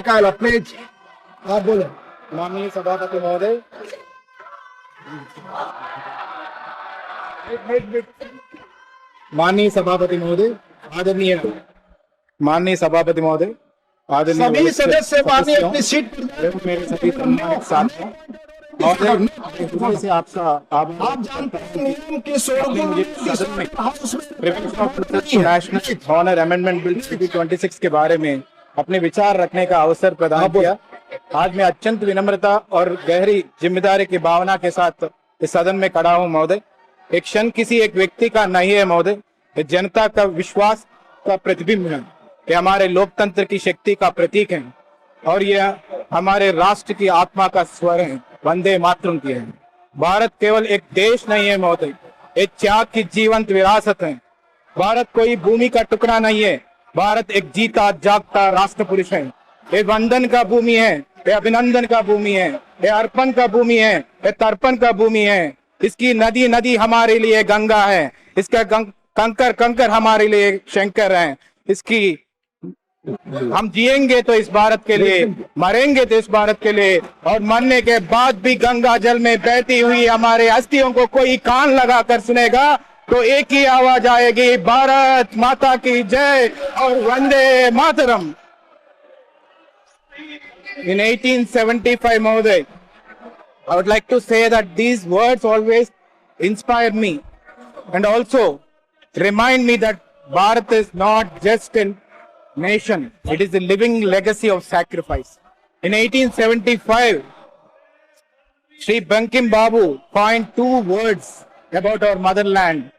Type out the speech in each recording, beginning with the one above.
काला प्लीज आप बोलो। माननीय सभापति महोदय, माननीय सभापति महोदय, आदरणीय माननीय सभापति महोदय, आदरणीय सभी सदस्य माननीय अपनी सीट एवं मेरे सभी सम्मानित साथियों, महोदय से आपका आभार। आप जानते हैं नियम के सदन में prevention of national honour amendment bill 26 के बारे में अपने विचार रखने का अवसर प्रदान किया। आज मैं अत्यंत विनम्रता और गहरी जिम्मेदारी की भावना के साथ इस सदन में खड़ा हूं महोदय। एक क्षण किसी एक व्यक्ति का नहीं है महोदय, ये जनता का विश्वास का प्रतिबिंब है, ये हमारे लोकतंत्र की शक्ति का प्रतीक है और यह हमारे राष्ट्र की आत्मा का स्वर है, वंदे मातरम की है। भारत केवल एक देश नहीं है महोदय, एक त्याग की जीवंत विरासत है। भारत कोई भूमि का टुकड़ा नहीं है, भारत एक जीता जागता राष्ट्र पुरुष है। ये वंदन का भूमि है, ये अभिनंदन का भूमि है, ये अर्पण का भूमि है, ये तर्पण का भूमि है। इसकी नदी नदी हमारे लिए गंगा है, इसका कंकर कंकर हमारे लिए शंकर है। इसकी हम जिएंगे तो इस भारत के लिए, मरेंगे तो इस भारत के लिए, और मरने के बाद भी गंगा जल में बहती हुई हमारे अस्थियों को कोई कान लगा कर सुनेगा तो एक ही आवाज आएगी, भारत माता की जय और Vande Mataram. In 1875, Mahoday, I would like to say that these words always inspire me and also remind me that Bharat is not just a nation, it is a living legacy of sacrifice. In 1875, Sri Bankim Babu coined two words about our motherland,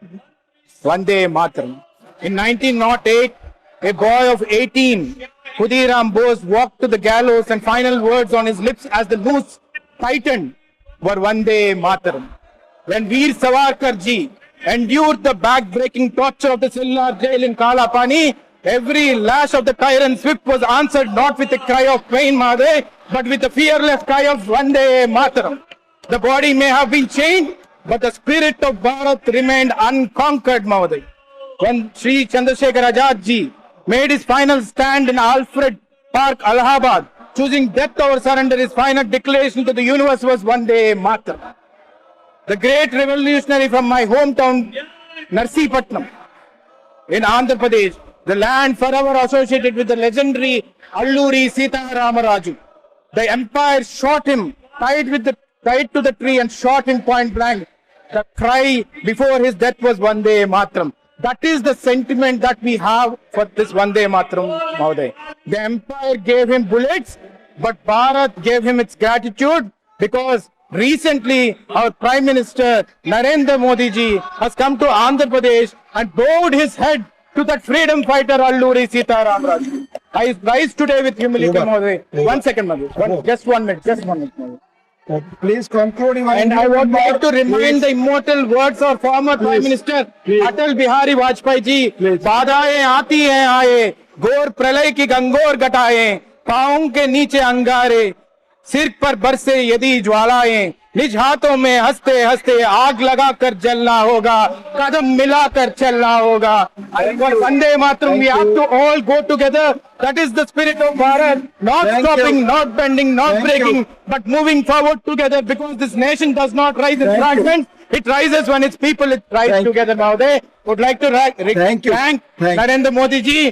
Vande Mataram. In 1908, a boy of 18, Khudiram Bose, walked to the gallows and final words on his lips as the noose tightened were Vande Mataram. When Veer Savarkar ji endured the back-breaking torture of the Silnar jail in Kalapani, every lash of the tyrant's whip was answered not with a cry of pain, Mahadev, but with a fearless cry of Vande Mataram. The body may have been chained, but the spirit of Bharat remained unconquered, Mahadev. When Sri Chandrasekhar Azad ji made his final stand in Alfred Park, Allahabad, choosing death over surrender, his final declaration to the universe was Vande Mataram. The great revolutionary from my hometown, Narsipatnam, in Andhra Pradesh, the land forever associated with the legendary Alluri Sita Ramaraju. The empire shot him, tied to the tree and shot him point blank. The cry before his death was Vande Mataram. That is the sentiment that we have for this Vande Mataram, Mahoday. The empire gave him bullets, but Bharat gave him its gratitude, because recently our Prime Minister Narendra Modi ji has come to Andhra Pradesh and bowed his head to that freedom fighter Alluri Sita Ramaraju. I rise today with humility, Mahoday. 1 second, Mahoday. Just 1 minute, Mahoday. Please conclude. And I would like to remind the immortal words of former Prime Minister Atal Bihari Vajpayee ji. बाधाएं आती हैं आए, घोर प्रलय की गंगोर घटाएं, पाँव के नीचे अंगारे, सिर पर बरसे यदि ज्वालाएं, निज हाथों में हंसते हंसते आग लगा कर जलना होगा, कदम मिलाकर चलना होगा। Vande Mataram, we have to all go together. That is the spirit of Bharat. Not stopping, not bending, not breaking, but moving forward together, because this nation does not rise in fragments. It rises when its people rise together. Now they would like to thank Narendra Modi ji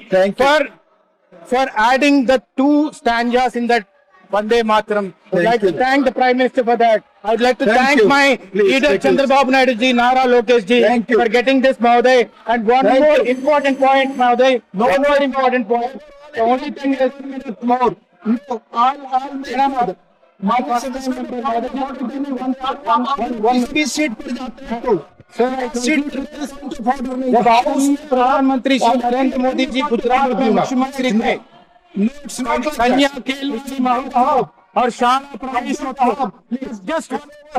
for adding the 2 stanzas in that Vande Mataram. I would like to thank the Prime Minister for that. I would like to thank my leader Chandrababu Naidu ji, Nara Lokesh ji for getting this, Mahoday. And one more important point, Mahoday. One more important point. The only thing is more. प्रधानमंत्री श्री नरेंद्र मोदी जी गुजरात में मुख्यमंत्री थे, कन्या के लिए और शाला